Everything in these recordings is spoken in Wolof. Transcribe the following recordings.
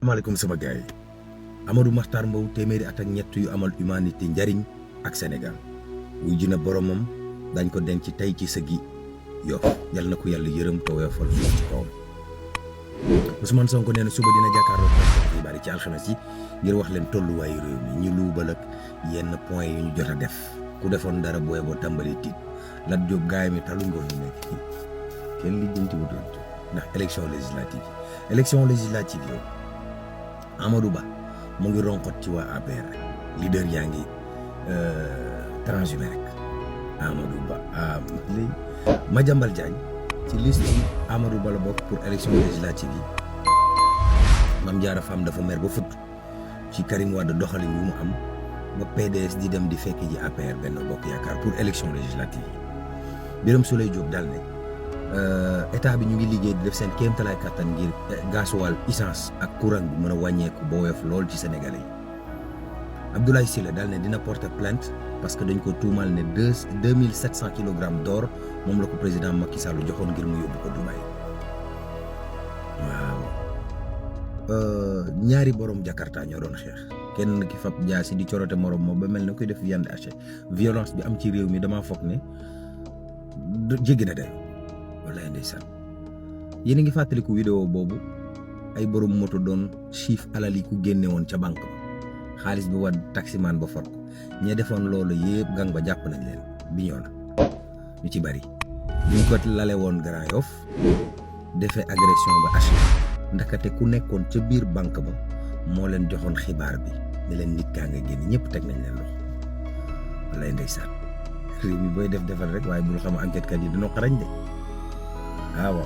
maaleykum sama gars yi Amadou Mahtar Mbow téeméeri at ak ñett yu amal humanité njariñ ak Sénégal wuy ji na boromam dañ ko denc tey ci sëgi Yoff yal na ko yàlla yërëm te woyofal suuf ci kawam. Ousmane Sonko nee na suba dina jàkkaarloo xibaar yi ci alxames yi ngir wax leen tolluwaayu réew mi ñu luubal ak yenn point yu ñu jot a def ku defoon dara booy boo tàmbali tiit Lat Diop gaay mi taluñ ko fi nekk kenn lijjanti wutul ndax élection législative yow Amadou Ba mu ngi ronkot ci waa APR rek leader yaa ngi transhumé rek Amadou Ba léegi Madiambal Diagne ci liste yi Amadou Ba la bokk pour élection législative yi Mame Diarra Fam dafa mer ba futt ci Karim Wade doxalin yu mu am ba PDS di dem di fekk ji APR Benno Bokk Yaakaar pour élection législative yi Birame Souleye Diop daal ne état bi ñu ngi liggéey di def seen kéemtalaay kattan ngir gasoil essence ak courant bi mën a wàññeeku ba woyof lool ci Sénégalais yi Abdoulaye Sylla daal ne dina porter plainte parce que dañ ko tuumal ne 2700 kilogrammes d'or moom la ko président Macky Sall joxoon ngir mu yóbbu ko Dubaï waaw ñaari borom Jakarta ñoo doon xeex kenn ki fab jaasi di corote morom moom ba mel na koy def viande hachée violence bi am ci réew mi damaa foog ne jéggi na de wallaay ndeysaan yéen a ngi fàttaliku vidéo boobu ay borom moto doon chiffre alal yi ku génne woon ca banque ba xaalis bi war taximaan ba for ko ñee defoon loolu yëpp gang ba jàpp nañ leen bi ñoo na ñu ci bari ñu ko lale woon Grand Yoff defee agression ba HLM ndakate ku nekkoon ca biir banque ba moo leen joxoon xibaar bi ne leen nit kaa nga génn ñëpp teg nañ leen loxo wallaay ndeysaan réew mi booy defal rek waaye bul xam enquête kat yi dañoo xarañ de waaw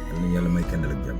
yal na yàlla may kendal ak jàmm